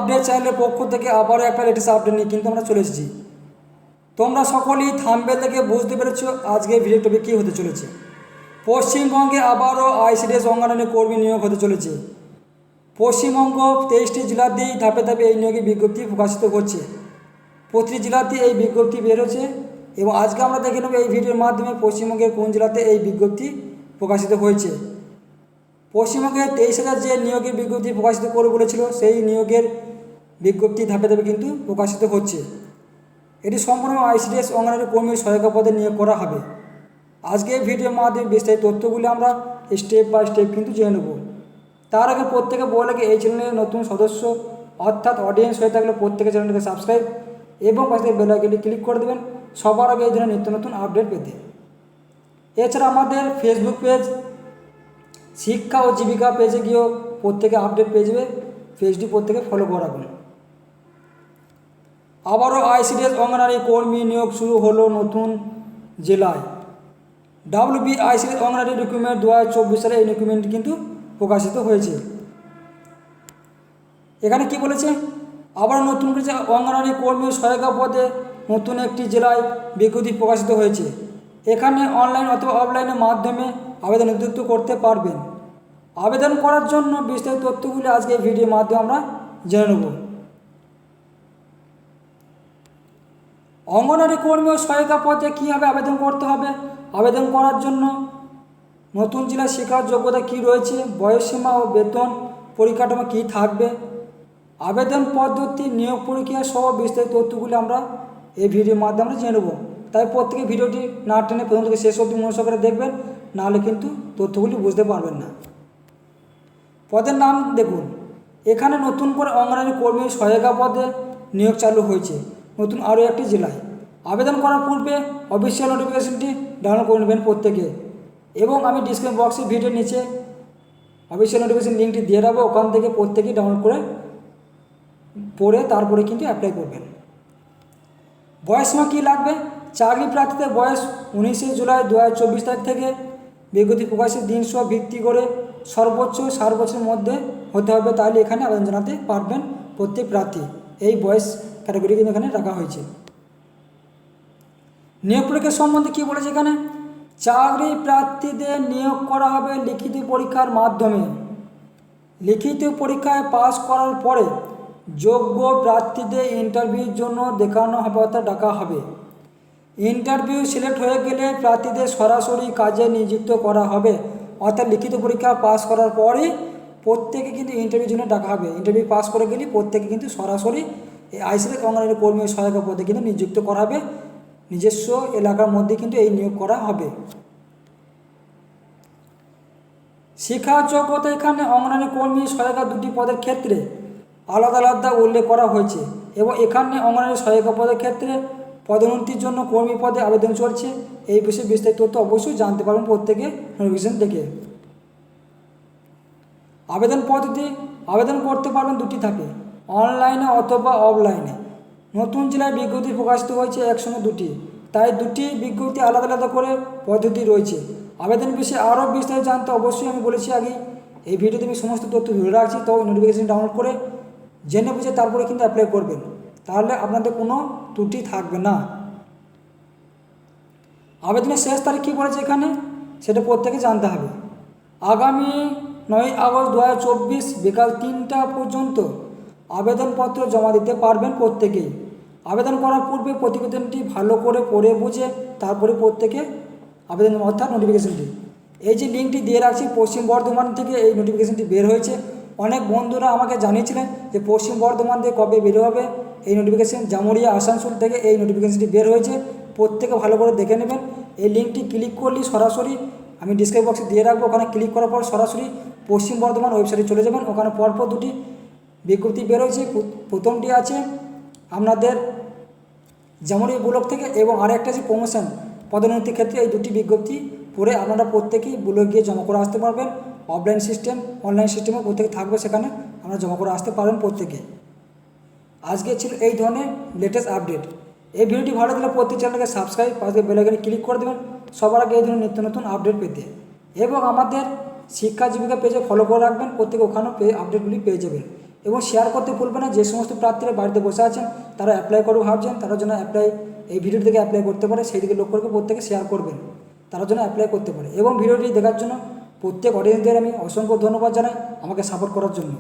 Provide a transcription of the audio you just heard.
Update চ্যানেলের পক্ষ থেকে আবারও একটা লেটেস্ট আপডেট নিয়ে কিন্তু আমরা চলে এসেছি। তোমরা সকলেই থাম্বনেল থেকে বুঝতে পেরেছো আজকে ভিডিও টপিক কী হতে চলেছে। পশ্চিমবঙ্গে আবারও আইসিডিএস অঙ্গনওয়াড়ি কর্মী নিয়োগ হতে চলেছে। পশ্চিমবঙ্গ 23টি জেলাতেই ধাপে ধাপে এই নিয়োগের বিজ্ঞপ্তি প্রকাশিত হচ্ছে। প্রতিটি জেলাতে এই বিজ্ঞপ্তি বেরোচ্ছে এবং আজকে আমরা দেখে নেব এই ভিডিওর মাধ্যমে পশ্চিমবঙ্গের কোন জেলাতে এই বিজ্ঞপ্তি প্রকাশিত হয়েছে। পশ্চিমবঙ্গে 23,000 যে নিয়োগের বিজ্ঞপ্তি প্রকাশিত করে বলেছিল সেই নিয়োগের বিজ্ঞপ্তি ধাপে ধাপে কিন্তু প্রকাশিত হচ্ছে। এটি সম্পূর্ণ আইসিডিএস অঙ্গনওয়াড়ি কর্মী সহায়িকা পদে নিয়োগ করা হবে। আজকে এই ভিডিওর মাধ্যমে বিস্তারিত তথ্যগুলি আমরা স্টেপ বাই স্টেপ কিন্তু জেনে নেব। তার আগে প্রত্যেকে বলে লাগে এই চ্যানেলের নতুন সদস্য অর্থাৎ অডিয়েন্স হয়ে থাকলে প্রত্যেকে চ্যানেলটিকে সাবস্ক্রাইব এবং পাশে বেল আইকনটি ক্লিক করে দেবেন সবার আগে এই ধরনের নিত্য নতুন আপডেট পেতে। এছাড়া আমাদের ফেসবুক পেজ শিক্ষা ও জীবিকা পেজে গিয়েও প্রত্যেকে আপডেট পেয়ে যাবে, পেজটি প্রত্যেকে ফলো করে রাখুন। আবারও আইসিডিএস অঙ্গনওয়াড়ি কর্মী নিয়োগ শুরু হলো নতুন জেলায়। আইসিডিএস অঙ্গনওয়াড়ি রিক্রুটমেন্ট 2024 সালে এই রিক্রুটমেন্ট কিন্তু প্রকাশিত হয়েছে। এখানে কি বলেছে, আবার নতুন করে অঙ্গনওয়াড়ি কর্মী সহায়িকা পদে নতুন একটি জেলায় বিজ্ঞপ্তি প্রকাশিত হয়েছে। এখানে অনলাইন অথবা অফলাইনের মাধ্যমে আবেদন নিযুক্ত করতে পারবেন। আবেদন করার জন্য বিস্তারিত তথ্যগুলি আজকে এই ভিডিওর মাধ্যমে আমরা জেনে নেব। অঙ্গনওয়াড়ি কর্মী ও সহায়িকা পদে কীভাবে আবেদন করতে হবে, আবেদন করার জন্য নতুন জেলায় শিক্ষার যোগ্যতা কী রয়েছে, বয়সসীমা ও বেতন পরিকাঠামো কী থাকবে, আবেদন পদ্ধতি, নিয়োগ প্রক্রিয়া সহ বিস্তারিত তথ্যগুলি আমরা এই ভিডিওর মাধ্যমে আমরা জেনে নেব। তাই প্রত্যেকে ভিডিওটি না টেনে প্রথম থেকে শেষ অবধি মনোযোগ করে দেখবেন, নাহলে কিন্তু তথ্যগুলি বুঝতে পারবেন না। পদের নাম দেখুন, এখানে নতুন করে অঙ্গনওয়াড়ি কর্মী সহায়িকা পদে নিয়োগ চালু হয়েছে নতুন আরও একটি জেলায়। আবেদন করার পূর্বে অফিসিয়াল নোটিফিকেশনটি ডাউনলোড করে নেবেন প্রত্যেকে, এবং আমি ডিসক্রিপশন বক্সে ভিডিওর নিচে অফিসিয়াল নোটিফিকেশন লিঙ্কটি দিয়ে রাখবো, ওখান থেকে প্রত্যেকেই ডাউনলোড করে পড়ে তারপরে কিন্তু অ্যাপ্লাই করবেন। বয়সসীমা কী লাগবে, চাকরি প্রার্থীদের বয়স 19 জুলাই 2024 তারিখ থেকে বিজ্ঞপ্তি প্রকাশের দিন সহ ভিত্তি করে সর্বোচ্চ 60 বছরের মধ্যে হতে হবে, তাহলে এখানে আবেদন জানাতে পারবেন প্রত্যেক প্রার্থী। এই বয়স ক্যাটাগরি কিন্তু এখানে রাখা হয়েছে। নিয়োগ প্রক্রিয়া সম্বন্ধে কী বলেছে এখানে, চাকরি প্রার্থীদের নিয়োগ করা হবে লিখিত পরীক্ষার মাধ্যমে। লিখিত পরীক্ষায় পাশ করার পরে যোগ্য প্রার্থীদের ইন্টারভিউর জন্য দেখানো হবে অর্থাৎ ডাকা হবে। ইন্টারভিউ সিলেক্ট হয়ে গেলে প্রার্থীদের সরাসরি কাজে নিযুক্ত করা হবে, অর্থাৎ লিখিত পরীক্ষা পাস করার পরে প্রত্যেকে কিন্তু ইন্টারভিউর জন্য ডাকা হবে। ইন্টারভিউ পাস করে গেলে প্রত্যেকে কিন্তু সরাসরি এই আইসিডিএস অঙ্গনওয়াড়ি কর্মী সহায়িকা পদে কিন্তু নিযুক্ত করা হবে। নিজস্ব এলাকার মধ্যে কিন্তু এই নিয়োগ করা হবে। শিক্ষা যোগ্যতা, এখানে অঙ্গনওয়াড়ি কর্মী সহায়িকা দুটি পদের ক্ষেত্রে আলাদা আলাদা উল্লেখ করা হয়েছে এবং এখানে অঙ্গনওয়াড়ি সহায়িকা পদের ক্ষেত্রে পদোন্নতির জন্য কর্মী পদে আবেদন চলছে। এই বিষয়ে বিস্তারিত তথ্য অবশ্যই জানতে পারবেন প্রত্যেকে নোটিফিকেশন থেকে। আবেদন পদ্ধতি, আবেদন করতে পারবেন দুটি ধাপে, অনলাইনে অথবা অফলাইনে। নতুন জেলায় বিজ্ঞপ্তি প্রকাশিত হয়েছে একসঙ্গে দুটি, তাই দুটি বিজ্ঞপ্তি আলাদা আলাদা করে পদ্ধতি রয়েছে। আবেদন বিষয়ে আরও বিস্তারিত জানতে অবশ্যই আমি বলেছি আগে এই ভিডিওতে আমি সমস্ত তথ্য ধরে রাখছি, তো নোটিফিকেশন ডাউনলোড করে জেনে বুঝে তারপরে কিন্তু অ্যাপ্লাই করবেন, তাহলে আপনাদের কোনো ত্রুটি থাকবে না। আবেদনের শেষ তারিখ কী বলেছে এখানে সেটা প্রত্যেকে জানতে হবে। আগামী 9 আগস্ট 2024 বিকাল 3টা পর্যন্ত আবেদনপত্র জমা দিতে পারবেন প্রত্যেকেই। আবেদন করার পূর্বে প্রতিবেদনটি ভালো করে পড়ে বুঝে তারপরে প্রত্যেকে আবেদন অর্থাৎ নোটিফিকেশনটি, এই যে লিঙ্কটি দিয়ে রাখছি পশ্চিম বর্ধমান থেকে এই নোটিফিকেশনটি বের হয়েছে। অনেক বন্ধুরা আমাকে জানিয়েছিলেন যে পশ্চিম বর্ধমান থেকে কবে বের হবে এই নোটিফিকেশন, জামুরিয়া আসানসোল থেকে এই নোটিফিকেশনটি বের হয়েছে। প্রত্যেকে ভালো করে দেখে নেবেন। এই লিঙ্কটি ক্লিক করলে সরাসরি আমি ডিসক্রিপশন বক্সে দিয়ে রাখবো, ওখানে ক্লিক করার পর সরাসরি পশ্চিম বর্ধমান ওয়েবসাইটে চলে যাবেন। ওখানে পরপর দুটি বিজ্ঞপ্তি বের হয়েছে, প্রথমটি আছে আপনাদের জামুরিয়া ব্লক থেকে এবং আরেকটা আছে প্রমোশন পদোন্নতির ক্ষেত্রে। এই দুটি বিজ্ঞপ্তি পড়ে আপনারা প্রত্যেকেই ব্লকে গিয়ে জমা করে আসতে পারবেন। অফলাইন সিস্টেম অনলাইন সিস্টেমও প্রত্যেকে থাকবে, সেখানে আমরা জমা করে আসতে পারবেন প্রত্যেকে। আজকে ছিল এই ধরনের লেটেস্ট আপডেট। এই ভিডিওটি ভালো লাগলে প্রত্যেক চ্যানেলকে সাবস্ক্রাইব পাশে বেল আইকনে ক্লিক করে দেবেন সবার আগে এই ধরনের নিত্য নতুন আপডেট পেতে, এবং আমাদের শিক্ষা জীবিকা পেজে ফলো করে রাখবেন, প্রত্যেকে ওখানেও আপডেটগুলি পেয়ে যাবেন। এবং শেয়ার করতে ভুলবেন না। যে সমস্ত প্রার্থীরা বাড়িতে বসে আছেন, তারা অ্যাপ্লাই করবে ভাবছেন, তারা জন্য এই ভিডিওটি থেকে অ্যাপ্লাই করতে পারে, সেই দিকে লক্ষ্য করে প্রত্যেকে শেয়ার করবেন, তারা জন্য অ্যাপ্লাই করতে পারে। এবং ভিডিওটি দেখার জন্য প্রত্যেক অডিয়েন্সদের আমি অসংখ্য ধন্যবাদ জানাই আমাকে সাপোর্ট করার জন্য।